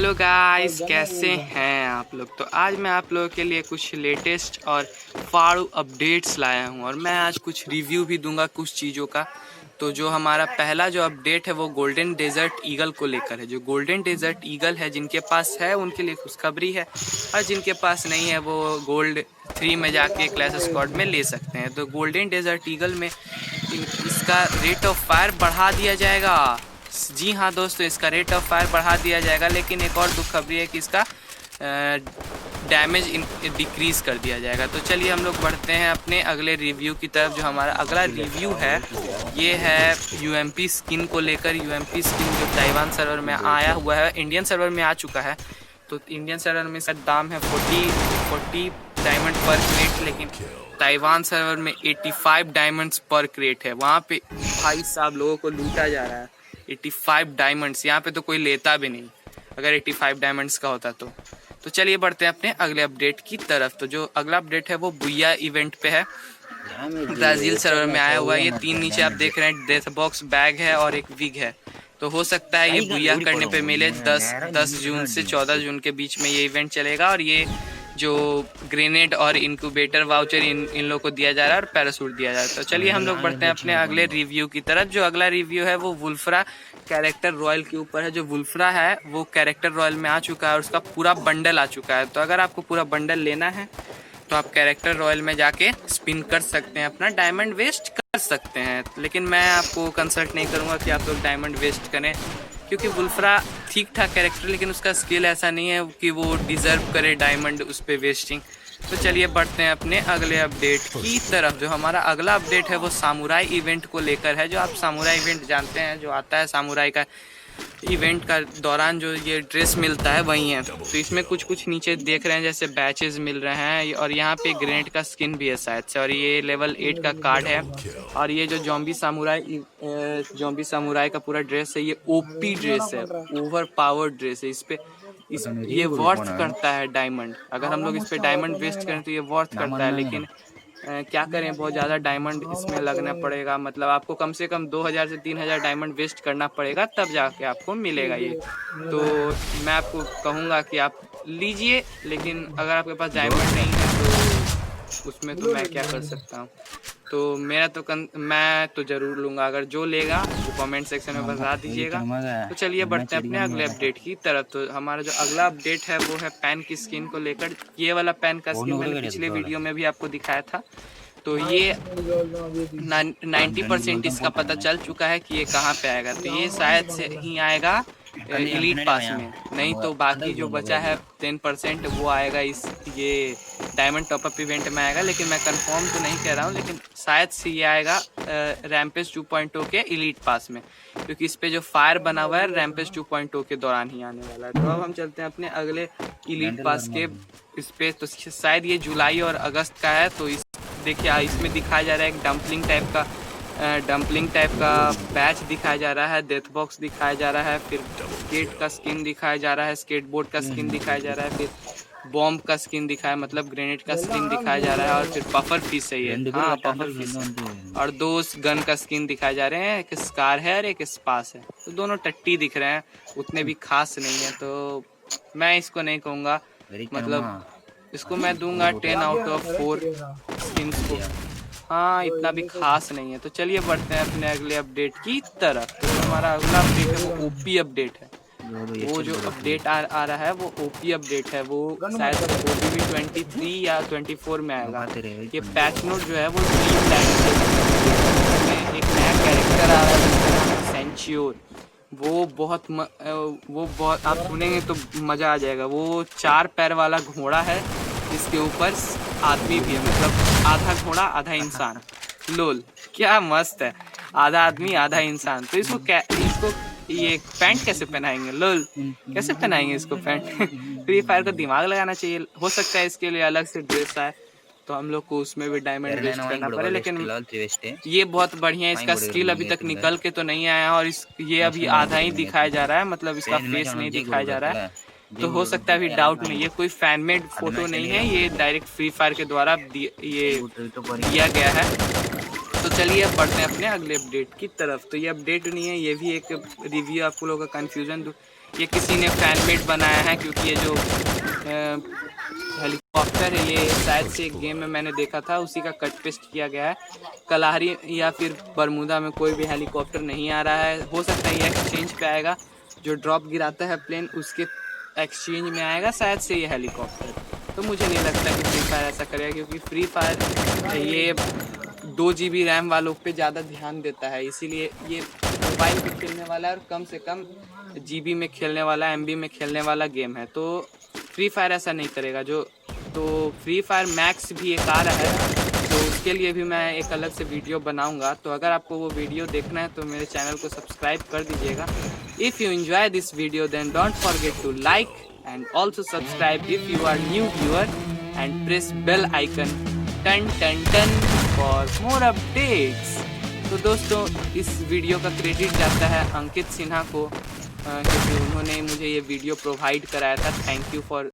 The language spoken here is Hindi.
हेलो गाइस, कैसे हैं आप लोग। तो आज मैं आप लोगों के लिए कुछ लेटेस्ट और फाड़ू अपडेट्स लाया हूं और मैं आज कुछ रिव्यू भी दूंगा कुछ चीज़ों का। तो जो हमारा पहला जो अपडेट है वो गोल्डन डेजर्ट ईगल को लेकर है। जो गोल्डन डेजर्ट ईगल है, जिनके पास है उनके लिए खुशखबरी है और जिनके पास नहीं है वो गोल्ड 3 में जाके क्लैश स्क्वाड में ले सकते हैं। तो गोल्डन डेजर्ट ईगल में इसका रेट ऑफ फायर बढ़ा दिया जाएगा। जी हाँ दोस्तों, इसका रेट ऑफ फायर बढ़ा दिया जाएगा, लेकिन एक और दुख खबरी है कि इसका डैमेज डिक्रीज़ कर दिया जाएगा। तो चलिए हम लोग बढ़ते हैं अपने अगले रिव्यू की तरफ। जो हमारा अगला रिव्यू है ये है यूएमपी स्किन को लेकर। यूएमपी स्किन जो ताइवान सर्वर में आया हुआ है, इंडियन सर्वर में आ चुका है। तो इंडियन सर्वर में इसका दाम है 40 डायमंड पर क्रेट, लेकिन ताइवान सर्वर में 85 डायमंड्स पर क्रेट है। वहाँ पे भाई साहब लोगों को लूटा जा रहा है। 85 डायमंड्स यहाँ पे तो कोई लेता भी नहीं अगर 85 डायमंड्स का होता तो चलिए बढ़ते हैं अपने अगले अपडेट की तरफ। तो जो अगला अपडेट है वो बुया इवेंट पे है, ब्राज़ील सर्वर में आया हुआ है। ये 3 नीचे आप देख रहे हैं डेथ बॉक्स, बैग है और एक विग है। तो हो सकता है ये बुया करने पे मिले। 10 जून से 14 जून के बीच में ये इवेंट चलेगा और ये जो ग्रेनेड और इनक्यूबेटर वाउचर इन लोगों को दिया जा रहा है और पैरासूट दिया जा रहा है। तो चलिए हम लोग बढ़ते हैं अपने अगले रिव्यू की तरफ। जो अगला रिव्यू है वो वुल्फ्रा कैरेक्टर रॉयल के ऊपर है। जो वुल्फ्रा है वो कैरेक्टर रॉयल में आ चुका है और उसका पूरा बंडल आ चुका है। तो अगर आपको पूरा बंडल लेना है तो आप कैरेक्टर रॉयल में जाके स्पिन कर सकते हैं, अपना डायमंड वेस्ट कर सकते हैं। लेकिन मैं आपको कंसल्ट नहीं करूँगा कि आप लोग डायमंड वेस्ट करें, क्योंकि वुल्फ्रा ठीक ठाक कैरेक्टर, लेकिन उसका स्किल ऐसा नहीं है कि वो डिज़र्व करे डायमंड उस पर वेस्टिंग। तो चलिए बढ़ते हैं अपने अगले अपडेट की तरफ। जो हमारा अगला अपडेट है वो सामुराई इवेंट को लेकर है। जो आप सामुराई इवेंट जानते हैं, जो आता है सामुराई का इवेंट का दौरान जो ये ड्रेस मिलता है वही है। तो इसमें कुछ नीचे देख रहे हैं जैसे बैचेस मिल रहे हैं और यहाँ पे ग्रेनेड का स्किन भी है शायद से, और ये लेवल 8 का कार्ड है। और ये जो जॉम्बी सामुराई का पूरा ड्रेस है, ये ओपी ड्रेस है, ओवर पावर ड्रेस है। ये वर्थ करता है डायमंड। अगर हम लोग इस पे डायमंड वेस्ट करें तो ये वर्थ करता है, लेकिन क्या करें, बहुत ज़्यादा डायमंड इसमें लगना पड़ेगा। मतलब आपको कम से कम 2000 से 3000 डायमंड वेस्ट करना पड़ेगा, तब जाके आपको मिलेगा ये। तो मैं आपको कहूँगा कि आप लीजिए, लेकिन अगर आपके पास डायमंड नहीं है तो उसमें तो मैं क्या कर सकता हूँ। तो मैं तो ज़रूर लूँगा। अगर जो लेगा वो कमेंट सेक्शन में बता दीजिएगा। तो चलिए बढ़ते हैं अपने अगले अपडेट की तरफ। तो हमारा जो अगला अपडेट है वो है पैन की स्किन को लेकर। ये वाला पैन का स्किन मैंने पिछले वीडियो में भी आपको दिखाया था। तो ये 90% इसका पता चल चुका है कि ये कहाँ पे आएगा। तो ये शायद से ही आएगा एलीट पास में, नहीं तो बाकी जो बचा है 10% वो आएगा ये डायमंड टॉपअप इवेंट में आएगा। लेकिन मैं कंफर्म तो नहीं कह रहा हूँ, लेकिन शायद से ये आएगा रैम्पेज 2.0 के एलीट पास में, क्योंकि इस पे जो फायर बना हुआ है रैम्पेज 2.0 के दौरान ही आने वाला है। तो अब हम चलते हैं अपने अगले एलीट पास के इस पे। तो शायद ये जुलाई और अगस्त का है। तो देखिए इसमें दिखाया जा रहा है एक डम्पलिंग टाइप का बैच दिखाया जा रहा है, डेथ बॉक्स दिखाया जा रहा है, फिर स्केट का स्किन दिखाया जा रहा है, स्केट बोर्ड का स्किन दिखाया जा रहा है, फिर बॉम्ब का स्किन दिखाया, मतलब ग्रेनेड का स्किन दिखाया जा रहा है, और फिर पफर फिश है ये, हाँ पफर फिश, और 2 गन का स्किन दिखाए जा रहे हैं। एक स्कार है और एक स्पास है। तो दोनों टट्टी दिख रहे हैं, उतने भी खास नहीं है। तो मैं इसको नहीं कहूँगा, मतलब इसको मैं दूंगा 10 आउट ऑफ 4 स्किन्स को। हाँ इतना भी खास नहीं है। तो चलिए बढ़ते हैं अपने अगले अपडेट की तरफ। तो हमारा अगला अपडेट है वो ओपी अपडेट है। वो जो अपडेट आ रहा है वो ओपी अपडेट है। वो शायद ओपी 23 या 24 में आएगा। ये पैच नोट जो है वो एक नया कैरेक्टर आ रहा है सेंच्योर। वो बहुत आप सुनेंगे तो मज़ा आ जाएगा। वो 4 पैर वाला घोड़ा है, इसके ऊपर आदमी भी है, मतलब आधा घोड़ा आधा इंसान। लोल क्या मस्त है, आधा आदमी आधा इंसान। तो इसको ये पैंट कैसे पहनाएंगे, लोल कैसे पहनाएंगे इसको पैंट। फ्री फायर को दिमाग लगाना चाहिए। हो सकता है इसके लिए अलग से ड्रेस आए तो हम लोग को उसमें भी डायमंड वेस्ट करना पड़े, लेकिन ये बहुत बढ़िया है। इसका स्किल अभी तक निकल के तो नहीं आया और ये अभी आधा ही दिखाया जा रहा है, मतलब इसका फेस नहीं दिखाया जा रहा है। तो हो सकता है अभी डाउट नहीं, ये कोई फैन मेड फोटो नहीं है, ये डायरेक्ट फ्री फायर के द्वारा ये दिया गया है। तो चलिए अब बढ़ते हैं अपने अगले अपडेट की तरफ। तो ये अपडेट नहीं है, ये भी एक रिव्यू, आपको लोगों का कन्फ्यूज़न दूँ। ये किसी ने फैन मेड बनाया है, क्योंकि ये जो हेलीकॉप्टर है ये शायद से एक गेम में मैंने देखा था, उसी का कट पेस्ट किया गया है। कलारी या फिर बरमूदा में कोई भी हेलीकॉप्टर नहीं आ रहा है। हो सकता है ये एक्सचेंज पे आएगा, जो ड्रॉप गिराता है प्लेन उसके एक्सचेंज में आएगा शायद से ये हेलीकॉप्टर। तो मुझे नहीं लगता कि फ्री फायर ऐसा करेगा, क्योंकि फ्री फायर ये 2 GB रैम वालों पे ज़्यादा ध्यान देता है, इसीलिए ये मोबाइल पे खेलने वाला है और कम से कम GB में खेलने वाला, MB में खेलने वाला गेम है। तो फ्री फायर ऐसा नहीं करेगा। तो फ्री फायर मैक्स भी एक आ रहा है, तो उसके लिए भी मैं एक अलग से वीडियो बनाऊंगा। तो अगर आपको वो वीडियो देखना है तो मेरे चैनल को सब्सक्राइब कर दीजिएगा। If you enjoy this video then don't forget to like and also subscribe if you are new viewer and press bell icon टन for more updates। तो दोस्तों इस वीडियो का क्रेडिट जाता है अंकित सिन्हा को, क्योंकि उन्होंने मुझे ये वीडियो प्रोवाइड कराया था। Thank you for